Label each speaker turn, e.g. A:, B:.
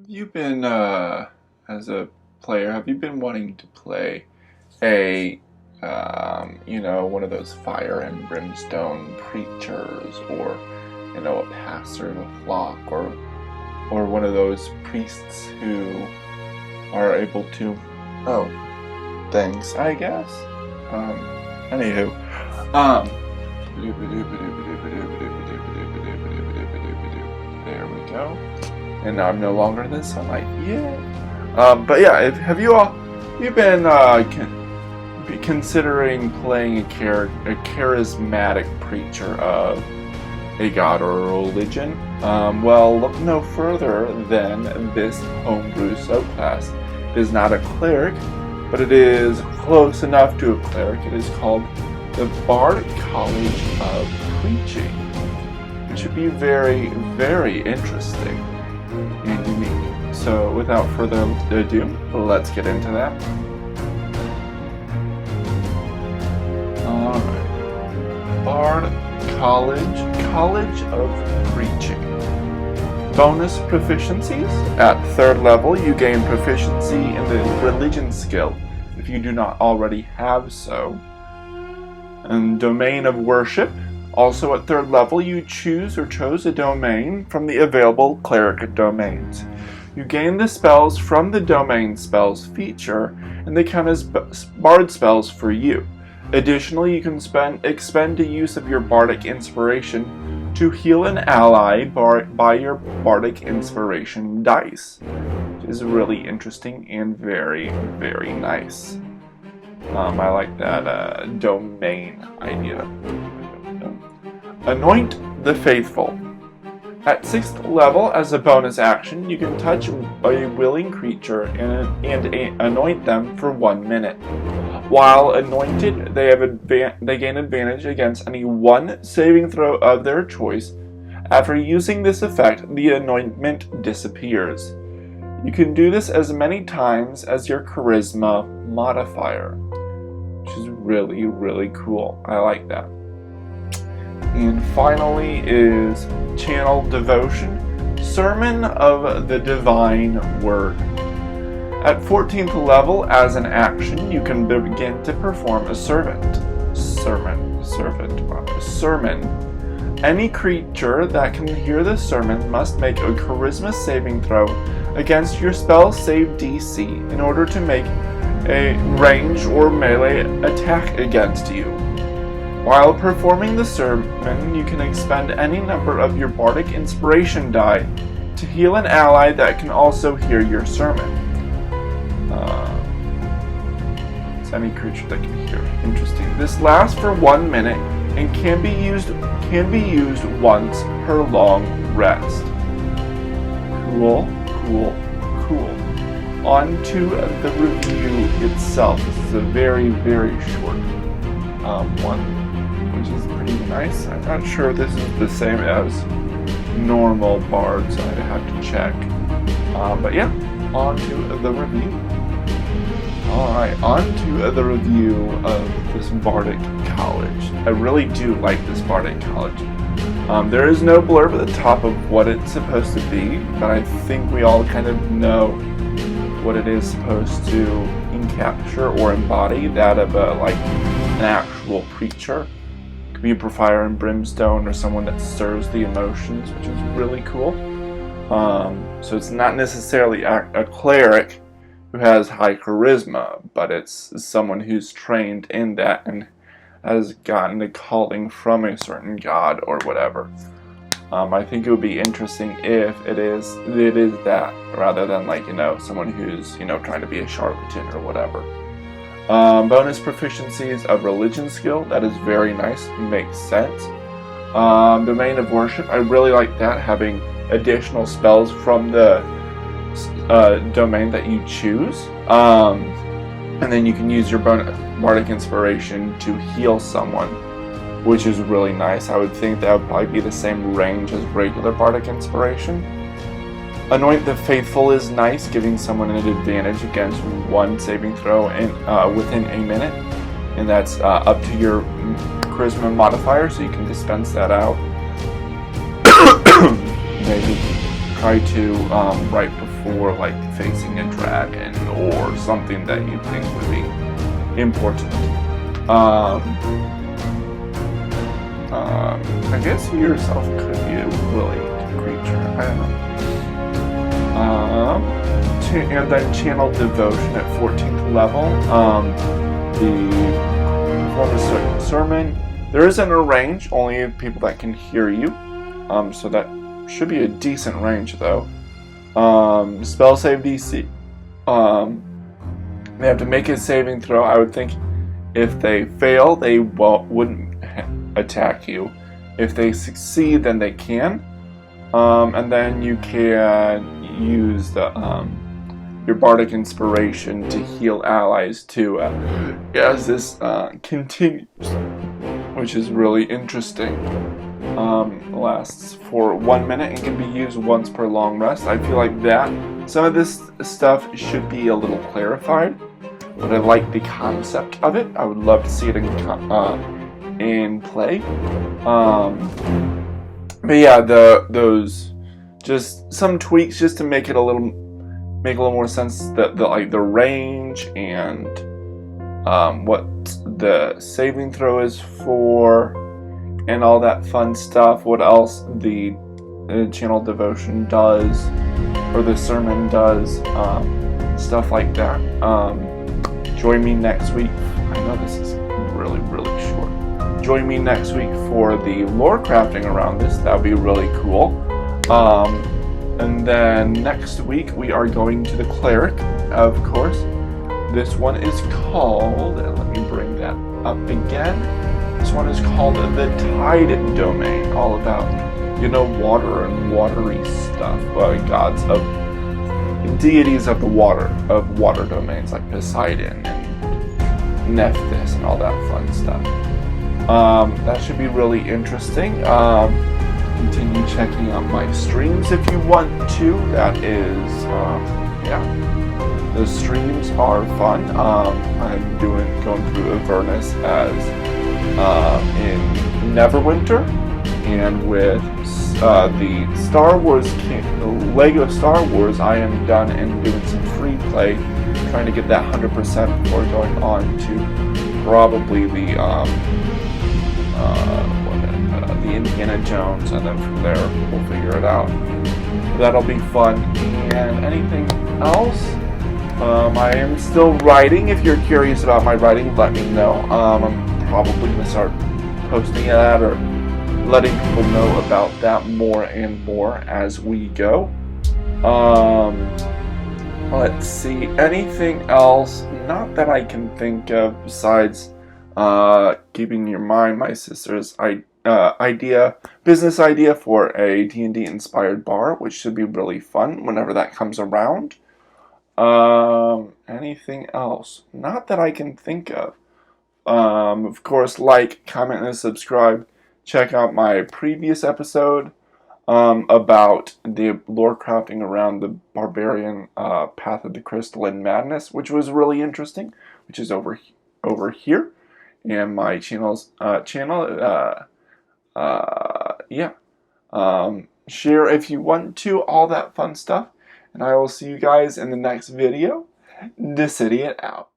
A: You been, as a player, have you been wanting to play a, one of those fire and brimstone preachers, or, a pastor of a flock, or one of those priests who are able to, oh, things, I guess? Anywho, there we go. And now I'm no longer in the sunlight. Yeah. But yeah, have you been considering playing a charismatic preacher of a god or a religion? Well, look no further than this Homebrew subclass. It is not a cleric, but it is close enough to a cleric. It is called the Bard College of Preaching, which should be very, very interesting and unique. So without further ado, let's get into that. Alright. Bard College of Preaching. Bonus proficiencies. At 3rd level, you gain proficiency in the religion skill if you do not already have so. And Domain of Worship. Also at 3rd level, you choose or chose a domain from the available cleric domains. You gain the spells from the domain spells feature, and they count as bard spells for you. Additionally, you can expend the use of your bardic inspiration to heal an ally by your bardic inspiration dice, which is really interesting and very, very nice. I like that domain idea. Anoint the Faithful. At 6th level, as a bonus action, you can touch a willing creature and anoint them for 1 minute. While anointed, they gain advantage against any one saving throw of their choice. After using this effect, the anointment disappears. You can do this as many times as your charisma modifier, which is really, really cool. I like that. And finally is Channel Devotion, Sermon of the Divine Word. At 14th level, as an action, you can begin to perform a sermon. Any creature that can hear the sermon must make a charisma saving throw against your spell save DC in order to make a range or melee attack against you. While performing the sermon, you can expend any number of your bardic inspiration die to heal an ally that can also hear your sermon. It's any creature that can hear. Interesting. This lasts for 1 minute and can be used once per long rest. Cool. On to the review itself. This is a very, very short one, which is pretty nice. I'm not sure this is the same as normal bards. I'd have to check. But yeah, on to the review. Alright, on to the review of this Bardic College. I really do like this Bardic College. There is no blurb at the top of what it's supposed to be, but I think we all kind of know what it is supposed to encapture or embody, that of an actual preacher. It could be a fire and brimstone or someone that stirs the emotions, which is really cool. So it's not necessarily a cleric who has high charisma, but it's someone who's trained in that and has gotten a calling from a certain god or whatever. I think it would be interesting if it is that, rather than someone who's trying to be a charlatan or whatever. Bonus proficiencies of religion skill, that is very nice, makes sense. Domain of worship, I really like that, having additional spells from the domain that you choose, and then you can use your bardic inspiration to heal someone, which is really nice. I would think that would probably be the same range as regular bardic inspiration. Anoint the Faithful is nice, giving someone an advantage against one saving throw within a minute, and that's up to your charisma modifier, so you can dispense that out. Maybe try to right before or like facing a dragon or something that you think would be important. I guess you yourself could be a willing creature. I don't know. And then Channel Devotion at 14th level. For the sermon, there isn't a range, only people that can hear you. So that should be a decent range though. Spell save DC. They have to make a saving throw. I would think if they fail, they wouldn't attack you. If they succeed, then they can. And then you can use the your bardic inspiration to heal allies too, as this continues, which is really interesting. Lasts for 1 minute and can be used once per long rest. I feel like that some of this stuff should be a little clarified, but I like the concept of it. I would love to see it in play. But yeah, those just some tweaks just to make a little more sense. The range and what the saving throw is for, and all that fun stuff. What else the channel devotion does, or the sermon does, stuff like that. Join me next week. I know this is really short. Join me next week for the lore crafting around this. That would be really cool. And then next week we are going to the cleric, of course. This one is called, let me bring that up again. This one is called the Tide Domain, all about, water and watery stuff. Gods of deities of the water domains like Poseidon and Nephthys and all that fun stuff. That should be really interesting. Continue checking out my streams if you want to. That is, the streams are fun. I'm going through Avernus as in Neverwinter, and with the Star Wars Lego Star Wars, I am done and doing some free play, trying to get that 100% before going on to probably the Indiana Jones, and then from there we'll figure it out. That'll be fun. And anything else? I am still writing. If you're curious about my writing, let me know. I'm probably going to start posting that or letting people know about that more and more as we go. Let's see. Anything else? Not that I can think of besides keeping in mind my sister's business idea for a D&D inspired bar, which should be really fun whenever that comes around. Anything else? Not that I can think of. Of course, like, comment, and subscribe. Check out my previous episode about the lore crafting around the barbarian Path of the Crystalline Madness, which was really interesting, which is over here. And my share if you want to, all that fun stuff. And I will see you guys in the next video. Decidiot out.